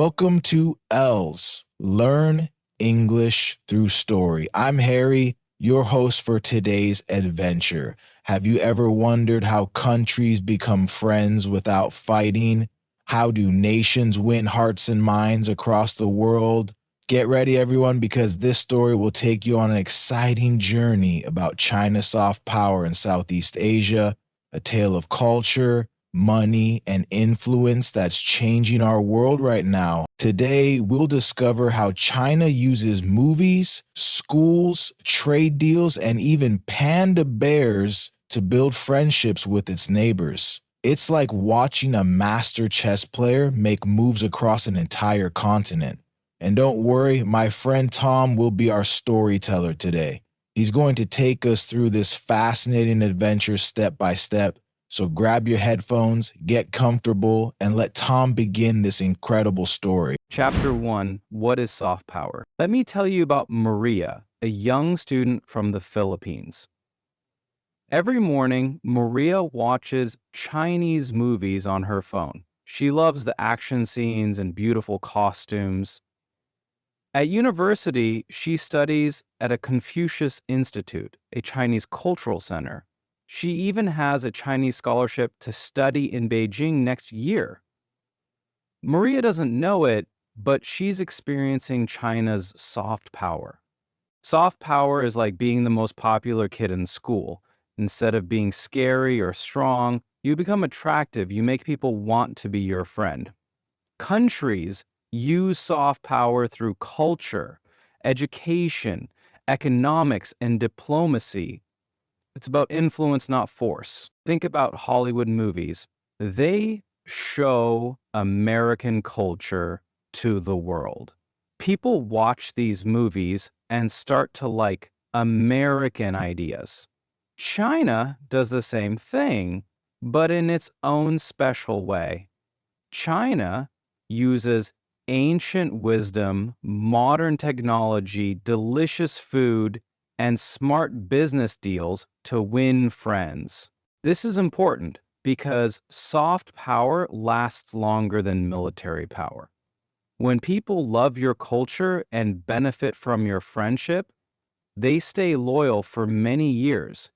Welcome to L's Learn English Through Story. I'm Harry, your host for today's adventure. Have you ever wondered how countries become friends without fighting? How do nations win hearts and minds across the world? Get ready, everyone, because this story will take you on an exciting journey about China's soft power in Southeast Asia, a tale of culture, money, and influence that's changing our world right now. Today, we'll discover how China uses movies, schools, trade deals, and even panda bears to build friendships with its neighbors. It's like watching a master chess player make moves across an entire continent. And don't worry, my friend Tom will be our storyteller today. He's going to take us through this fascinating adventure step by step. So grab your headphones, get comfortable, and let Tom begin this incredible story. Chapter 1, What is Soft Power? Let me tell you about Maria, a young student from the Philippines. Every morning, Maria watches Chinese movies on her phone. She loves the action scenes and beautiful costumes. At university, she studies at a Confucius Institute, a Chinese cultural center. She even has a Chinese scholarship to study in Beijing next year. Maria doesn't know it, but she's experiencing China's soft power. Soft power is like being the most popular kid in school. Instead of being scary or strong, you become attractive. You make people want to be your friend. Countries use soft power through culture, education, economics, and diplomacy. It's about influence, not force. Think about Hollywood movies. They show American culture to the world. People watch these movies and start to like American ideas. China does the same thing, but in its own special way. China uses ancient wisdom, modern technology, delicious food, and smart business deals to win friends. This is important because soft power lasts longer than military power. When people love your culture and benefit from your friendship, they stay loyal for many years.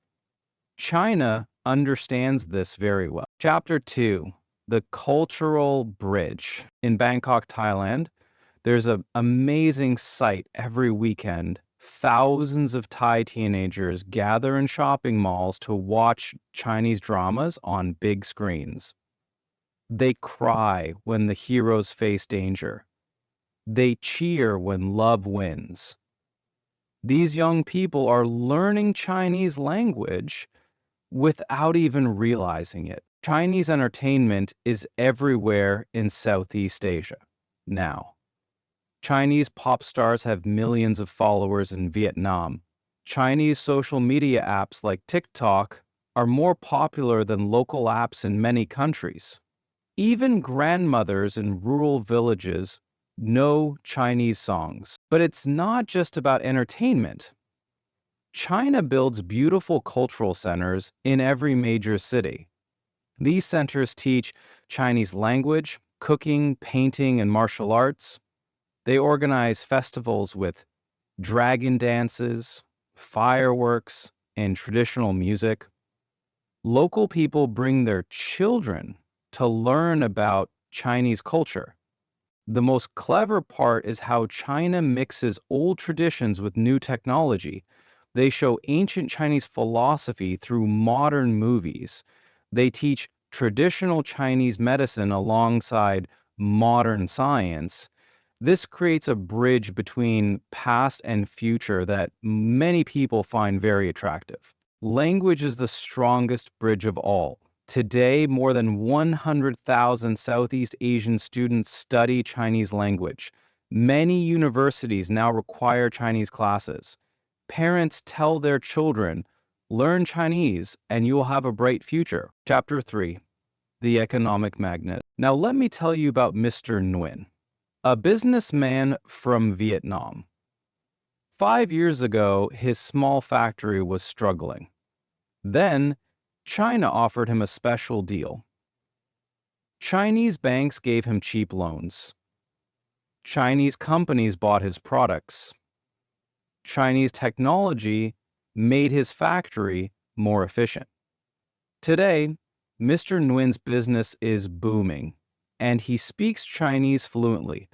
China understands this very well. Chapter 2, The Cultural Bridge. In Bangkok, Thailand, there's an amazing sight every weekend. Thousands of Thai teenagers gather in shopping malls to watch Chinese dramas on big screens. They cry when the heroes face danger. They cheer when love wins. These young people are learning Chinese language without even realizing it. Chinese entertainment is everywhere in Southeast Asia now. Chinese pop stars have millions of followers in Vietnam. Chinese social media apps like TikTok are more popular than local apps in many countries. Even grandmothers in rural villages know Chinese songs. But it's not just about entertainment. China builds beautiful cultural centers in every major city. These centers teach Chinese language, cooking, painting, and martial arts. They organize festivals with dragon dances, fireworks, and traditional music. Local people bring their children to learn about Chinese culture. The most clever part is how China mixes old traditions with new technology. They show ancient Chinese philosophy through modern movies. They teach traditional Chinese medicine alongside modern science. This creates a bridge between past and future that many people find very attractive. Language is the strongest bridge of all. Today, more than 100,000 Southeast Asian students study Chinese language. Many universities now require Chinese classes. Parents tell their children, learn Chinese and you will have a bright future. Chapter 3, The Economic Magnet. Now let me tell you about Mr. Nguyen, a businessman from Vietnam. 5 years ago, his small factory was struggling. Then, China offered him a special deal. Chinese banks gave him cheap loans. Chinese companies bought his products. Chinese technology made his factory more efficient. Today, Mr. Nguyen's business is booming, and he speaks Chinese fluently.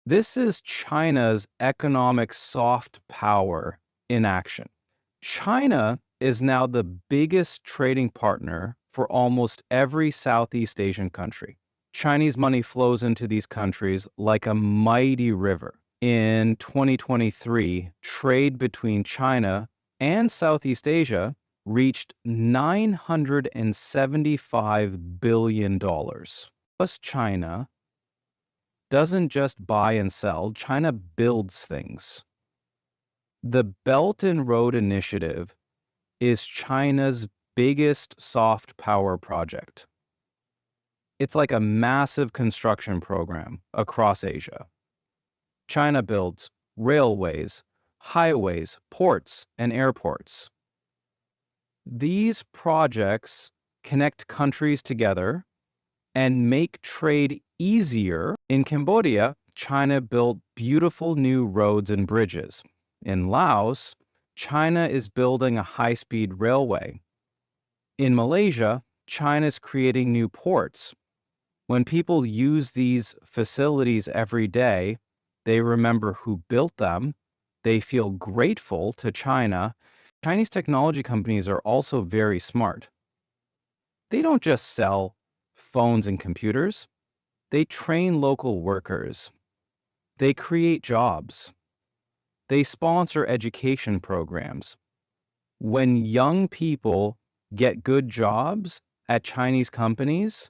This is China's economic soft power in action. China is now the biggest trading partner for almost every Southeast Asian country. Chinese money flows into these countries like a mighty river. In 2023, trade between China and Southeast Asia reached $975 billion. Plus, China doesn't just buy and sell, China builds things. The Belt and Road Initiative is China's biggest soft power project. It's like a massive construction program across Asia. China builds railways, highways, ports, and airports. These projects connect countries together and make trade easier. In Cambodia, China built beautiful new roads and bridges. In Laos, China is building a high-speed railway. In Malaysia, China is creating new ports. When people use these facilities every day, they remember who built them. They feel grateful to China. Chinese technology companies are also very smart. They don't just sell phones and computers. They train local workers. They create jobs. They sponsor education programs. When young people get good jobs at Chinese companies,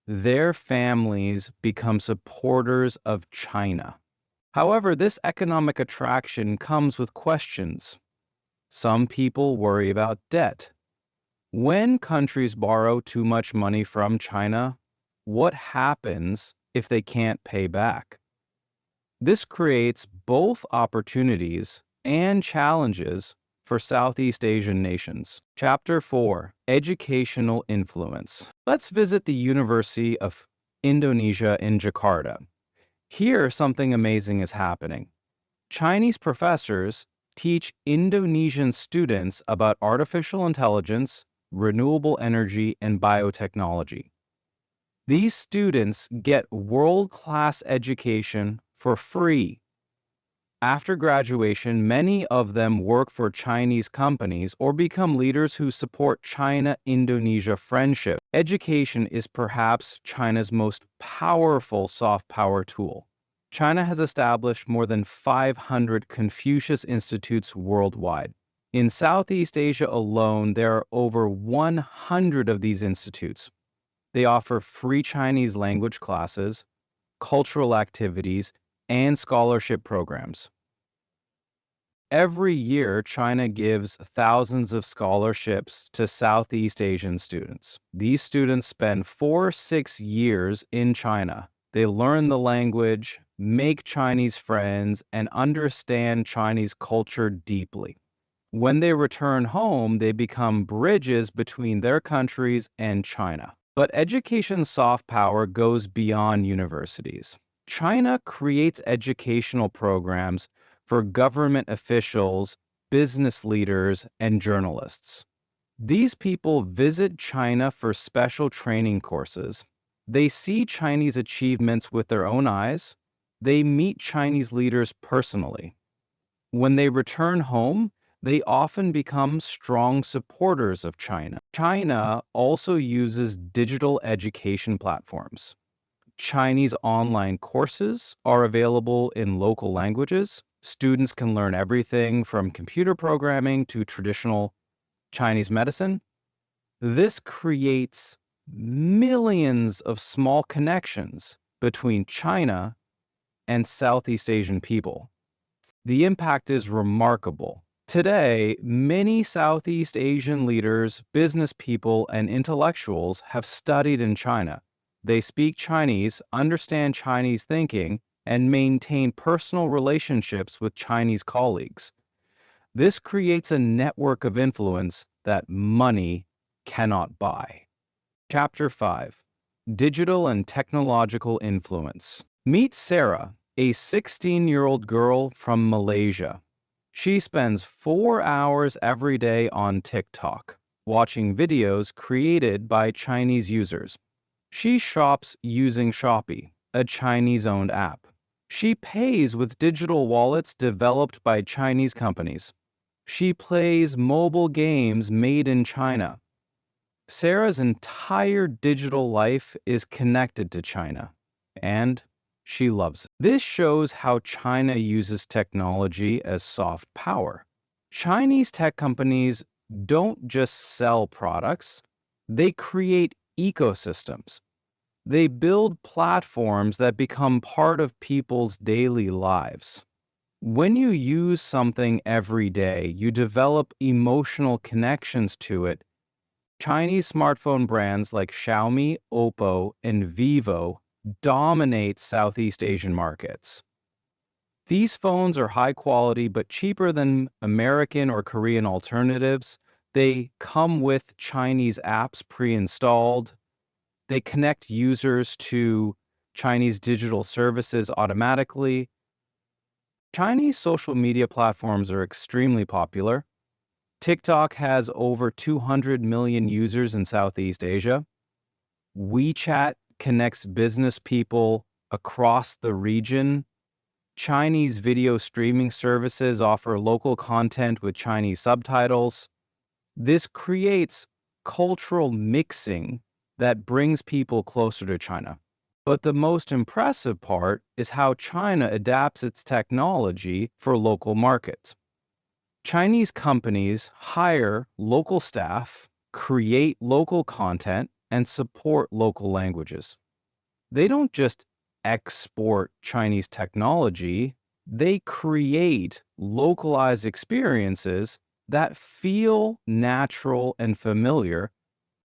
their families become supporters of China. However, this economic attraction comes with questions. Some people worry about debt. When countries borrow too much money from China, what happens if they can't pay back? This creates both opportunities and challenges for Southeast Asian nations. Chapter 4: Educational Influence. Let's visit the University of Indonesia in Jakarta. Here, something amazing is happening. Chinese professors teach Indonesian students about artificial intelligence, renewable energy, and biotechnology. These students get world-class education for free. After graduation, many of them work for Chinese companies or become leaders who support China-Indonesia friendship. Education is perhaps China's most powerful soft power tool. China has established more than 500 Confucius Institutes worldwide. In Southeast Asia alone, there are over 100 of these institutes. They offer free Chinese language classes, cultural activities, and scholarship programs. Every year, China gives thousands of scholarships to Southeast Asian students. These students spend 4-6 years in China. They learn the language, make Chinese friends, and understand Chinese culture deeply. When they return home, they become bridges between their countries and China. But education's soft power goes beyond universities. China creates educational programs for government officials, business leaders, and journalists. These people visit China for special training courses. They see Chinese achievements with their own eyes. They meet Chinese leaders personally. When they return home, they often become strong supporters of China. China also uses digital education platforms. Chinese online courses are available in local languages. Students can learn everything from computer programming to traditional Chinese medicine. This creates millions of small connections between China and Southeast Asian people. The impact is remarkable. Today, many Southeast Asian leaders, business people, and intellectuals have studied in China. They speak Chinese, understand Chinese thinking, and maintain personal relationships with Chinese colleagues. This creates a network of influence that money cannot buy. Chapter 5: Digital and Technological Influence. Meet Sarah. A 16-year-old girl from Malaysia. She spends 4 hours every day on TikTok, watching videos created by Chinese users. She shops using Shopee, a Chinese-owned app. She pays with digital wallets developed by Chinese companies. She plays mobile games made in China. Sarah's entire digital life is connected to China, and she loves it. This shows how China uses technology as soft power. Chinese tech companies don't just sell products, they create ecosystems. They build platforms that become part of people's daily lives. When you use something every day, you develop emotional connections to it. Chinese smartphone brands like Xiaomi, Oppo, and Vivo dominate Southeast Asian markets. These phones are high quality but cheaper than American or Korean alternatives. They come with Chinese apps pre-installed. They connect users to Chinese digital services automatically. Chinese social media platforms are extremely popular. TikTok has over 200 million users in Southeast Asia. WeChat connects business people across the region. Chinese video streaming services offer local content with Chinese subtitles. This creates cultural mixing that brings people closer to China. But the most impressive part is how China adapts its technology for local markets. Chinese companies hire local staff, create local content, and support local languages. They don't just export Chinese technology, they create localized experiences that feel natural and familiar.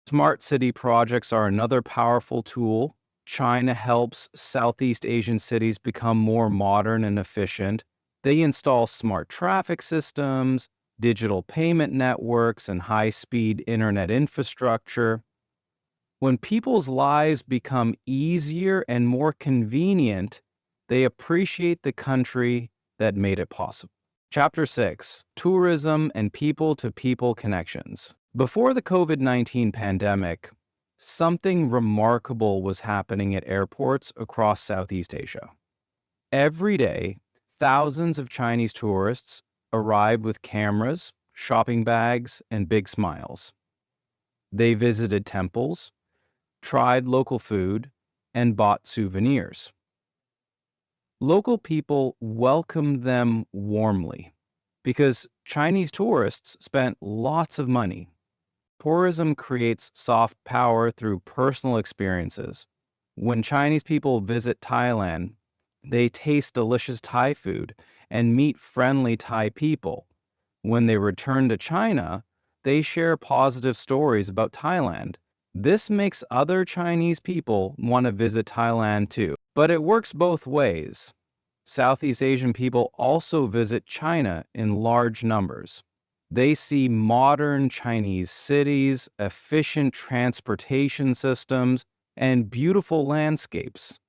Smart city projects are another powerful tool. China helps Southeast Asian cities become more modern and efficient. They install smart traffic systems, digital payment networks, and high-speed internet infrastructure. When people's lives become easier and more convenient, they appreciate the country that made it possible. Chapter 6: Tourism and People-to-People Connections. Before the COVID-19 pandemic, something remarkable was happening at airports across Southeast Asia. Every day, thousands of Chinese tourists arrived with cameras, shopping bags, and big smiles. They visited temples, tried local food, and bought souvenirs. Local people welcomed them warmly because Chinese tourists spent lots of money. Tourism creates soft power through personal experiences. When Chinese people visit Thailand, they taste delicious Thai food and meet friendly Thai people. When they return to China, they share positive stories about Thailand. This makes other Chinese people want to visit Thailand too. But it works both ways. Southeast Asian people also visit China in large numbers. They see modern Chinese cities, efficient transportation systems, and beautiful landscapes.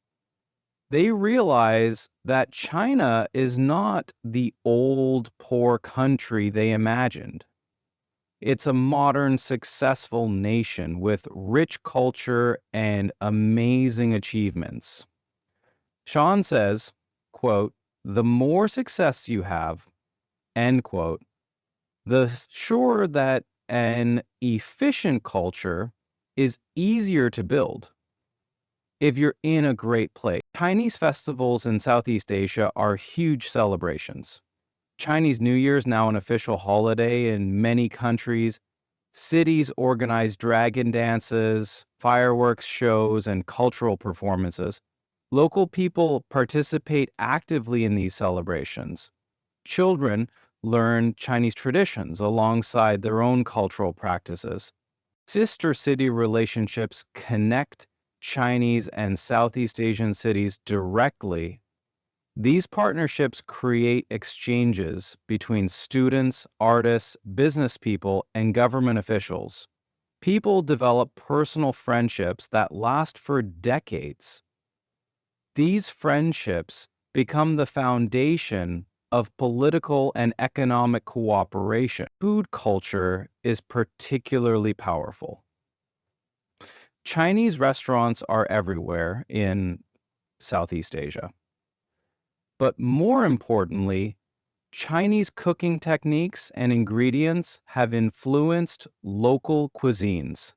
They realize that China is not the old, poor country they imagined. It's a modern, successful nation with rich culture and amazing achievements. Sean says, quote, "The more success you have," end quote, the surer that an efficient culture is easier to build if you're in a great place. Chinese festivals in Southeast Asia are huge celebrations. Chinese New Year is now an official holiday in many countries. Cities organize dragon dances, fireworks shows, and cultural performances. Local people participate actively in these celebrations. Children learn Chinese traditions alongside their own cultural practices. Sister city relationships connect Chinese and Southeast Asian cities directly. These partnerships create exchanges between students, artists, business people, and government officials. People develop personal friendships that last for decades. These friendships become the foundation of political and economic cooperation. Food culture is particularly powerful. Chinese restaurants are everywhere in Southeast Asia. But more importantly, Chinese cooking techniques and ingredients have influenced local cuisines.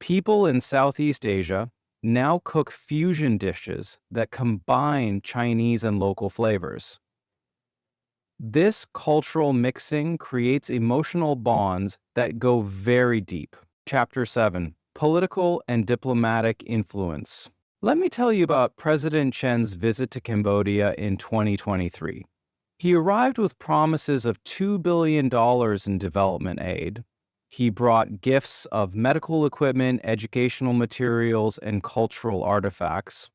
People in Southeast Asia now cook fusion dishes that combine Chinese and local flavors. This cultural mixing creates emotional bonds that go very deep. Chapter 7: Political and Diplomatic Influence. Let me tell you about President Chen's visit to Cambodia in 2023. He arrived with promises of $2 billion in development aid. He brought gifts of medical equipment, educational materials, and cultural artifacts.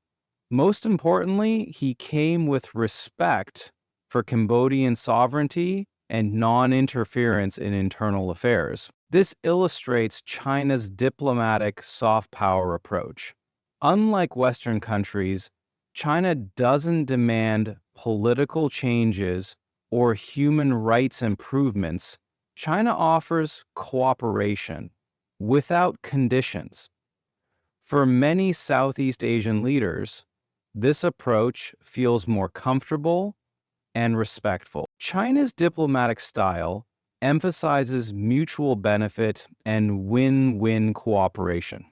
Most importantly, he came with respect for Cambodian sovereignty and non-interference in internal affairs. This illustrates China's diplomatic soft power approach. Unlike Western countries, China doesn't demand political changes or human rights improvements. China offers cooperation without conditions. For many Southeast Asian leaders, this approach feels more comfortable and respectful. China's diplomatic style emphasizes mutual benefit and win-win cooperation.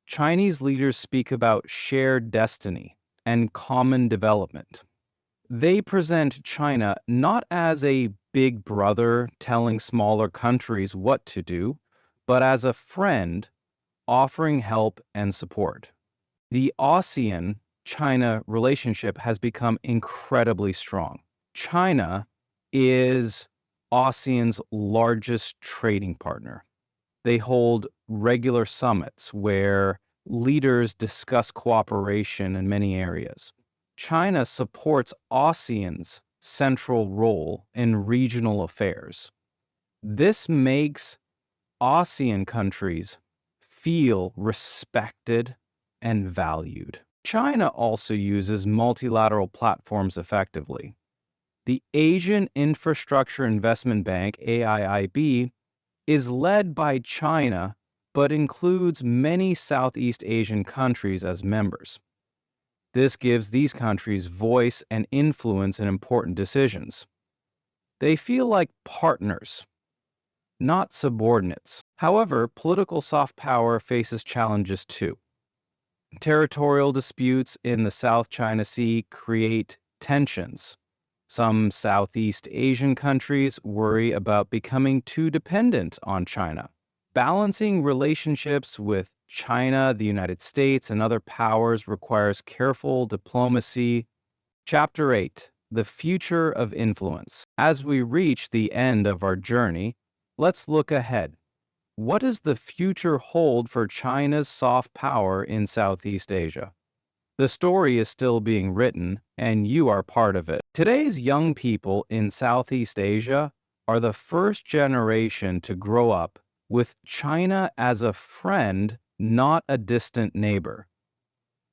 Chinese leaders speak about shared destiny and common development. They present China not as a big brother telling smaller countries what to do, but as a friend offering help and support. The ASEAN-China relationship has become incredibly strong. China is ASEAN's largest trading partner. They hold regular summits where leaders discuss cooperation in many areas. China supports ASEAN's central role in regional affairs. This makes ASEAN countries feel respected and valued. China also uses multilateral platforms effectively. The Asian Infrastructure Investment Bank, AIIB, is led by China, but includes many Southeast Asian countries as members. This gives these countries voice and influence in important decisions. They feel like partners, not subordinates. However, political soft power faces challenges too. Territorial disputes in the South China Sea create tensions. Some Southeast Asian countries worry about becoming too dependent on China. Balancing relationships with China, the United States, and other powers requires careful diplomacy. Chapter 8: The Future of Influence. As we reach the end of our journey, let's look ahead. What does the future hold for China's soft power in Southeast Asia? The story is still being written, and you are part of it. Today's young people in Southeast Asia are the first generation to grow up with China as a friend, not a distant neighbor.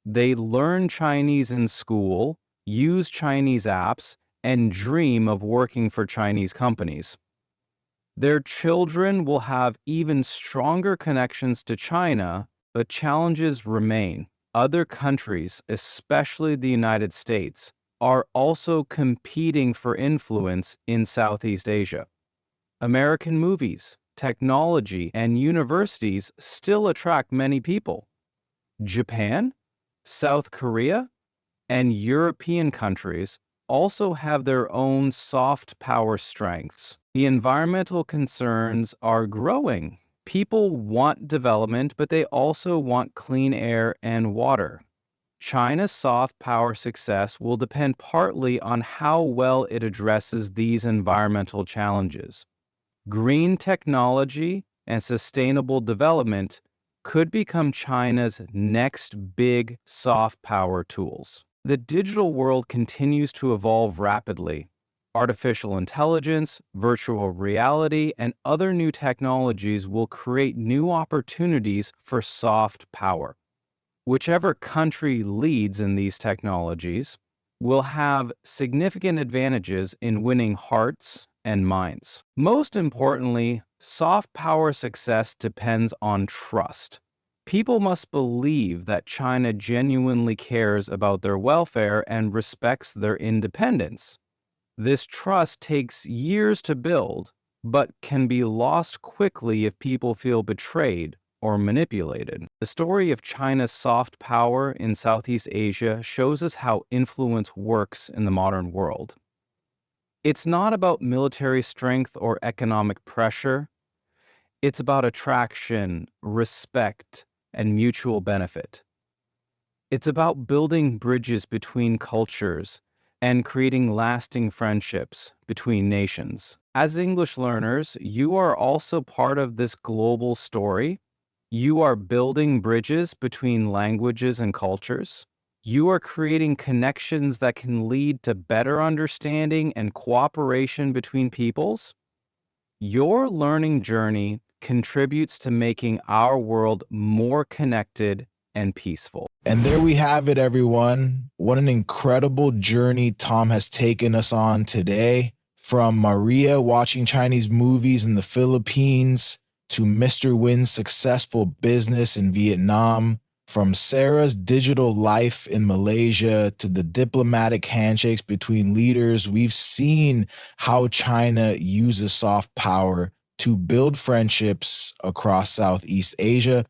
They learn Chinese in school, use Chinese apps, and dream of working for Chinese companies. Their children will have even stronger connections to China, but challenges remain. Other countries, especially the United States, are also competing for influence in Southeast Asia. American movies, technology, and universities still attract many people. Japan, South Korea, and European countries also have their own soft power strengths. The environmental concerns are growing. People want development, but they also want clean air and water. China's soft power success will depend partly on how well it addresses these environmental challenges. Green technology and sustainable development could become China's next big soft power tools. The digital world continues to evolve rapidly. Artificial intelligence, virtual reality, and other new technologies will create new opportunities for soft power. Whichever country leads in these technologies, will have significant advantages in winning hearts and minds. Most importantly, soft power success depends on trust. People must believe that China genuinely cares about their welfare and respects their independence. This trust takes years to build, but can be lost quickly if people feel betrayed or manipulated. The story of China's soft power in Southeast Asia shows us how influence works in the modern world. It's not about military strength or economic pressure, it's about attraction, respect, and mutual benefit. It's about building bridges between cultures and creating lasting friendships between nations. As English learners, you are also part of this global story. You are building bridges between languages and cultures. You are creating connections that can lead to better understanding and cooperation between peoples. Your learning journey contributes to making our world more connected and peaceful. And there we have it, everyone. What an incredible journey Tom has taken us on today. From Maria watching Chinese movies in the Philippines to Mr. Win's successful business in Vietnam, from Sarah's digital life in Malaysia to the diplomatic handshakes between leaders, we've seen how China uses soft power to build friendships across Southeast Asia.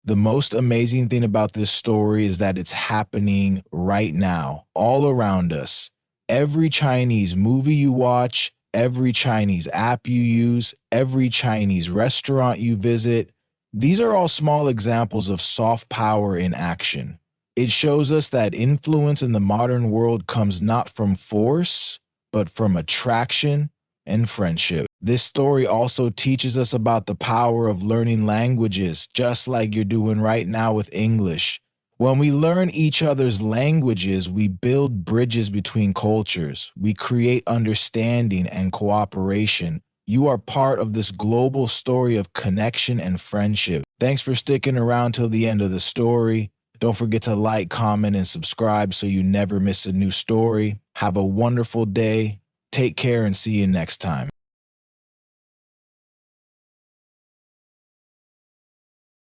The most amazing thing about this story is that it's happening right now, all around us. Every Chinese movie you watch, every Chinese app you use, every Chinese restaurant you visit, these are all small examples of soft power in action. It shows us that influence in the modern world comes not from force, but from attraction and friendship. This story also teaches us about the power of learning languages, just like you're doing right now with English. When we learn each other's languages, we build bridges between cultures. We create understanding and cooperation. You are part of this global story of connection and friendship. Thanks for sticking around till the end of the story. Don't forget to like, comment, and subscribe so you never miss a new story. Have a wonderful day. Take care and see you next time.